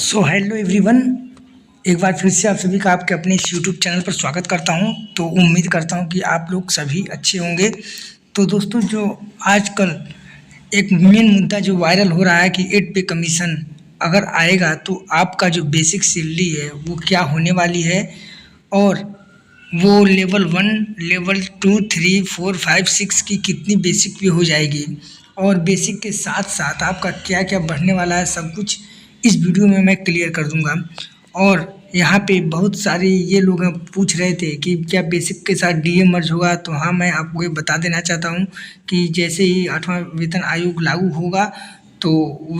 So hello everyone. एक बार फिर से आप सभी का आपके अपने इस यूट्यूब चैनल पर स्वागत करता हूं। तो उम्मीद करता हूं कि आप लोग सभी अच्छे होंगे। तो दोस्तों, जो आजकल एक मेन मुद्दा जो वायरल हो रहा है कि 8 पे कमीशन अगर आएगा तो आपका जो बेसिक सैलरी है वो क्या होने वाली है, और वो लेवल 1, लेवल 2, 3, 4, 5, 6 की कितनी बेसिक पे हो जाएगी, और बेसिक के साथ साथ आपका क्या क्या बढ़ने वाला है, सब कुछ इस वीडियो में मैं क्लियर कर दूंगा। और यहाँ पे बहुत सारे ये लोग पूछ रहे थे कि क्या बेसिक के साथ डीए मर्ज होगा। तो हाँ, मैं आपको ये बता देना चाहता हूँ कि जैसे ही 8वां वेतन आयोग लागू होगा तो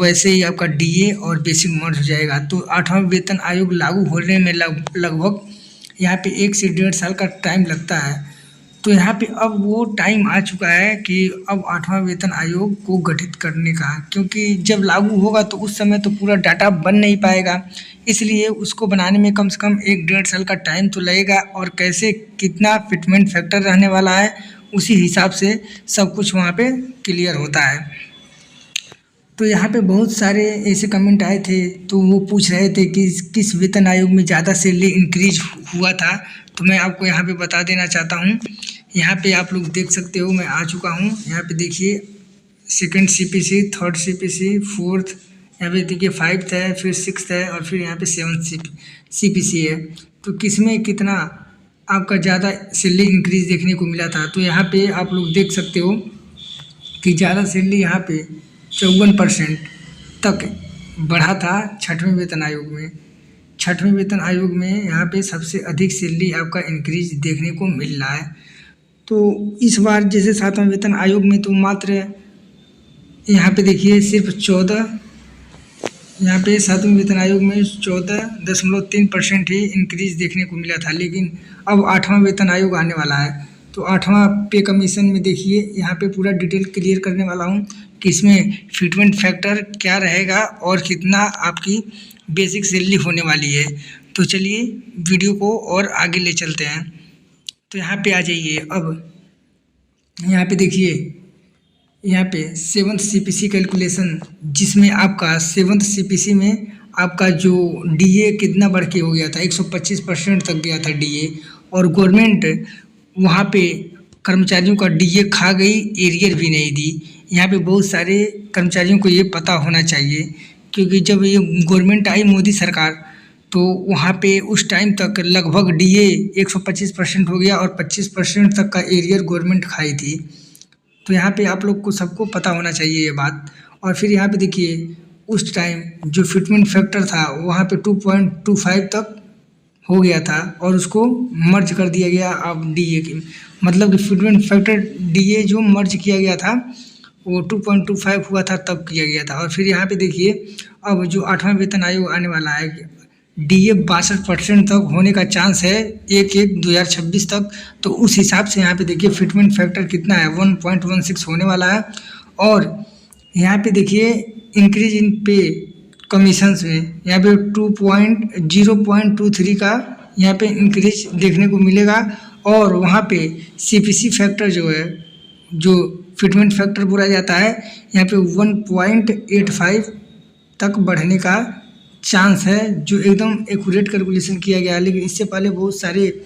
वैसे ही आपका डीए और बेसिक मर्ज हो जाएगा। तो 8वां वेतन आयोग लागू होने में लगभग यहाँ पे 1 से 1.5 साल का टाइम लगता है। तो यहाँ पे अब वो टाइम आ चुका है कि अब 8वां वेतन आयोग को गठित करने का, क्योंकि जब लागू होगा तो उस समय तो पूरा डाटा बन नहीं पाएगा, इसलिए उसको बनाने में कम से कम 1-1.5 साल का टाइम तो लगेगा। और कैसे कितना फिटमेंट फैक्टर रहने वाला है उसी हिसाब से सब कुछ वहाँ पे क्लियर होता है। तो यहाँ पे बहुत सारे ऐसे कमेंट आए थे, तो वो पूछ रहे थे कि किस वेतन आयोग में ज़्यादा सैलरी इंक्रीज हुआ था। तो मैं आपको यहाँ पे बता देना चाहता हूँ। यहाँ पे आप लोग देख सकते हो, मैं आ चुका हूँ। यहाँ पे देखिए, second CPC, third CPC, fourth, यहाँ पे देखिए 5th है, फिर 6th है, और फिर यहाँ पे 7th सीपीसी है। तो किस में कितना आपका ज़्यादा सैलरी इंक्रीज देखने को मिला था। तो यहाँ पे आप लोग देख सकते हो कि ज़्यादा सैलरी यहाँ पे 54% तक बढ़ा था 6वें वेतन आयोग में। 6वें वेतन आयोग में यहाँ पे सबसे अधिक सैलरी आपका इंक्रीज देखने को मिल रहा है। तो इस बार जैसे 7वां वेतन आयोग में तो मात्र यहाँ पे देखिए सिर्फ 14, यहाँ पे 7वें वेतन आयोग में 14.3% ही इंक्रीज देखने को मिला था। लेकिन अब 8वां वेतन आयोग आने वाला है, तो 8वां पे कमीशन में देखिए यहाँ पे पूरा डिटेल क्लियर करने वाला हूँ कि इसमें फिटमेंट फैक्टर क्या रहेगा और कितना आपकी बेसिक सैलरी होने वाली है। तो चलिए वीडियो को और आगे ले चलते हैं। तो यहाँ पे आ जाइए। अब यहाँ पे देखिए, यहाँ पे 7th सीपीसी कैलकुलेशन, जिसमें आपका 7th सीपीसी में आपका जो डीए कितना बढ़ के हो गया था, 125% तक गया था डीए। और गवर्नमेंट वहाँ पे कर्मचारियों का डीए खा गई, एरियर भी नहीं दी। यहाँ पे बहुत सारे कर्मचारियों को ये पता होना चाहिए, क्योंकि जब ये गवर्नमेंट आई मोदी सरकार, तो वहाँ पे उस टाइम तक लगभग डीए 125% हो गया और 25% तक का एरियर गवर्नमेंट खाई थी। तो यहाँ पे आप लोग को सबको पता होना चाहिए ये बात। और फिर यहाँ पे देखिए, उस टाइम जो फिटमेंट फैक्टर था वहाँ पे 2.25 तक हो गया था, और उसको मर्ज कर दिया गया अब डीए के, मतलब कि फिटमेंट फैक्टर डीए जो मर्ज किया गया था वो 2.25 हुआ था तब किया गया था। और फिर यहाँ पे देखिए, अब जो 8वां वेतन आयोग आने वाला है, डीए 62% तक होने का चांस है 1/1/2026 तक। तो उस हिसाब से यहाँ पे देखिए फिटमेंट फैक्टर कितना है, 1.16 होने वाला है। और यहाँ पे देखिए इंक्रीज इन पे कमीशंस में यहाँ पे 0.23 का यहाँ पे इंक्रीज देखने को मिलेगा। और वहाँ पे सीपीसी फैक्टर जो है, जो फिटमेंट फैक्टर बोला जाता है, यहाँ पे 1.85 तक बढ़ने का चांस है, जो एकदम एक्यूरेट कैलकुलेशन किया गया है। लेकिन इससे पहले बहुत सारे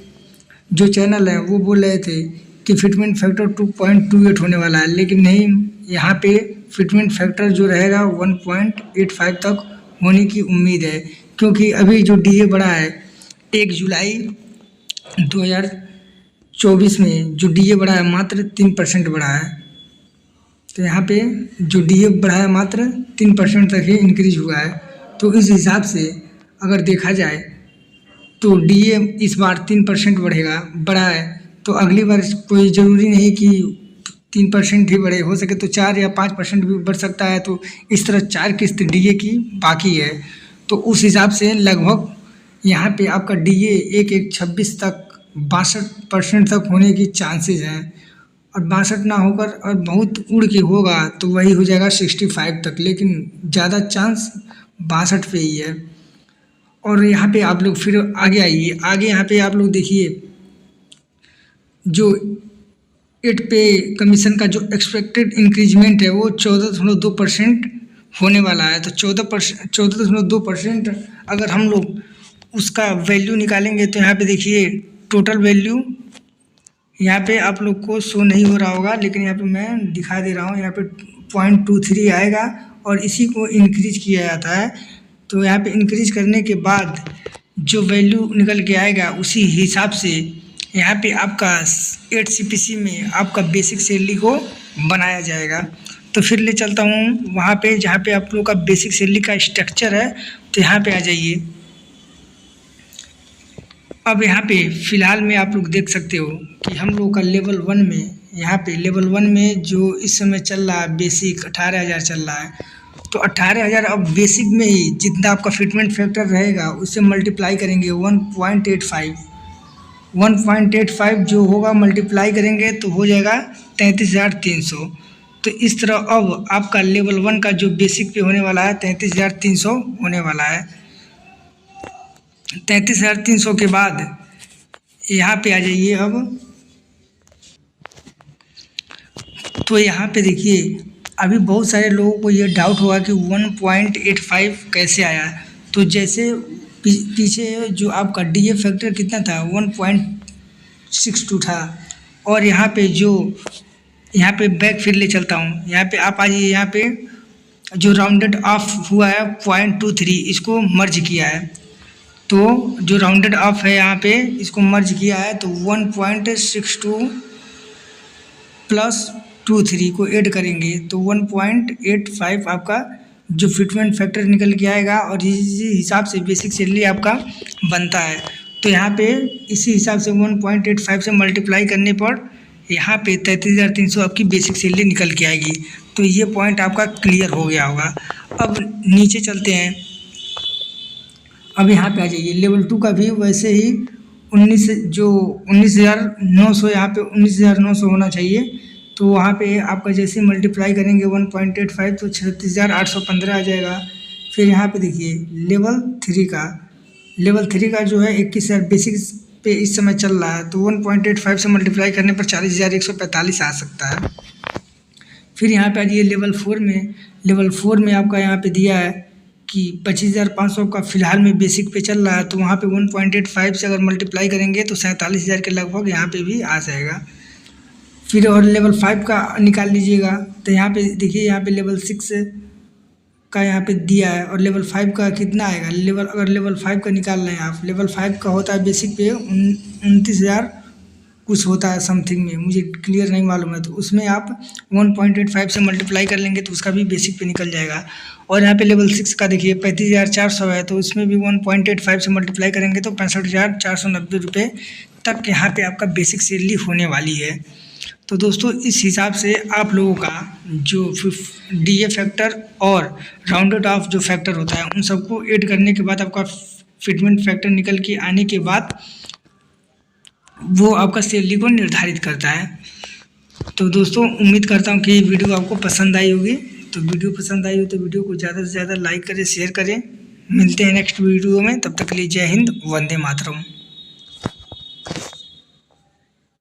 जो चैनल हैं वो बोल रहे थे कि फिटमेंट फैक्टर 2.28 होने वाला है, लेकिन नहीं, यहाँ पे फिटमेंट फैक्टर जो रहेगा 1.85 तक होने की उम्मीद है। क्योंकि अभी जो डीए बढ़ा है 1 जुलाई 2024 में जो डीए बढ़ा है मात्र 3% बढ़ा है। तो यहाँ पे जो डीए बढ़ा है मात्र 3% तक ही इंक्रीज हुआ है। तो इस हिसाब से अगर देखा जाए तो डीए इस बार 3% बढ़ा है। तो अगली बार कोई ज़रूरी नहीं कि 3% ही बढ़े, हो सके तो 4 या 5% भी बढ़ सकता है। तो इस तरह 4 किस्त डीए की बाकी है। तो उस हिसाब से लगभग यहाँ पे आपका डीए 1/1/26 तक 62% तक होने की चांसेस हैं। और 62 ना होकर और बहुत उड़ के होगा तो वही हो जाएगा 65 तक, लेकिन ज़्यादा चांस 62 पे ही है। और यहाँ पे आप लोग फिर आगे आइए। आगे यहाँ पे आप लोग देखिए, जो 8 पे कमीशन का जो एक्सपेक्टेड इंक्रीजमेंट है वो 14.2% होने वाला है। तो 14.2% अगर हम लोग उसका वैल्यू निकालेंगे तो यहाँ पे देखिए टोटल वैल्यू यहाँ पे आप लोग को शो नहीं हो रहा होगा, लेकिन यहाँ पे मैं दिखा दे रहा हूँ। यहाँ पे 0.23 आएगा और इसी को इंक्रीज किया जाता है। तो यहाँ पे इंक्रीज करने के बाद जो वैल्यू निकल के आएगा उसी हिसाब से यहाँ पे आपका 8 CPC में आपका बेसिक सैलरी को बनाया जाएगा। तो फिर ले चलता हूँ वहाँ पे जहाँ पे आप लोग का बेसिक सैलरी का स्ट्रक्चर है। तो यहाँ पे आ जाइए। अब यहाँ पे फ़िलहाल में आप लोग देख सकते हो कि हम लोग का लेवल 1 में, यहाँ पे लेवल 1 में जो इस समय चल रहा है बेसिक 18,000 चल रहा है। तो 18,000 अब बेसिक में ही जितना आपका फिटमेंट फैक्टर रहेगा उससे मल्टीप्लाई करेंगे 1.85 जो होगा मल्टीप्लाई करेंगे तो हो जाएगा 33,300। तो इस तरह अब आपका लेवल 1 का जो बेसिक पे होने वाला है 33,300 होने वाला है। 33,300 के बाद यहाँ पे आ जाइए। अब तो यहाँ पे देखिए अभी बहुत सारे लोगों को ये डाउट होगा कि 1.85 कैसे आया। तो जैसे पीछे जो आपका DA फैक्टर कितना था 1.62 था, और यहाँ पे यहाँ पे बैक फिर ले चलता हूँ। यहाँ पे आप आ जाइए। यहाँ पे जो राउंडेड ऑफ हुआ है 0.23 इसको मर्ज किया है। तो जो राउंडेड ऑफ है यहाँ पे इसको मर्ज किया है तो 1.62 प्लस 23 को ऐड करेंगे तो 1.85 आपका जो फिटमेंट फैक्टर निकल के आएगा और इसी हिसाब से बेसिक सैलरी आपका बनता है। तो यहाँ पे इसी हिसाब से 1.85 से मल्टीप्लाई करने पर यहाँ पे 33,300 आपकी बेसिक सैलरी निकल के आएगी। तो ये पॉइंट आपका क्लियर हो गया होगा। अब नीचे चलते हैं। अब यहाँ पे आ जाइए। लेवल 2 का भी वैसे ही 19,900 यहाँ पे 19,900 होना चाहिए। तो वहाँ पे आपका जैसे मल्टीप्लाई करेंगे 1.85 तो 36,815 आ जाएगा। फिर यहाँ पे देखिए लेवल 3 का जो है 21,000 बेसिक पे इस समय चल रहा है। तो 1.85 से मल्टीप्लाई करने पर 40,145 आ सकता है। फिर यहाँ पे आ जाइए लेवल 4 में आपका यहाँ पे दिया है कि 25,500 का फ़िलहाल में बेसिक पे चल रहा है। तो वहाँ पे 1.85 से अगर मल्टीप्लाई करेंगे तो 47,000 के लगभग यहाँ पे भी आ जाएगा। फिर और लेवल 5 का निकाल लीजिएगा। तो यहाँ पे देखिए यहाँ पे लेवल 6 का यहाँ पे दिया है और लेवल 5 का कितना आएगा। अगर लेवल 5 का निकाल रहे हैं आप, लेवल 5 का होता है बेसिक पे 29,000 कुछ होता है समथिंग में, मुझे क्लियर नहीं मालूम है। तो उसमें आप 1.85 से मल्टीप्लाई कर लेंगे तो उसका भी बेसिक पे निकल जाएगा। और यहाँ पे लेवल 6 का देखिए 35,400 है। तो उसमें भी 1.85 से मल्टीप्लाई करेंगे तो 65,490 रुपये तक यहाँ पे आपका बेसिक सैलरी होने वाली है। तो दोस्तों इस हिसाब से आप लोगों का जो DA फैक्टर और राउंडेड ऑफ जो फैक्टर होता है उन सबको ऐड करने के बाद आपका फिटमेंट फैक्टर निकल के आने के बाद वो आपका सैलरी को निर्धारित करता है। तो दोस्तों उम्मीद करता हूँ कि वीडियो आपको पसंद आई होगी। तो वीडियो पसंद आई हो तो वीडियो को ज़्यादा से ज़्यादा लाइक करें, शेयर करें। मिलते हैं नेक्स्ट वीडियो में, तब तक के लिए जय हिंद, वंदे मातरम।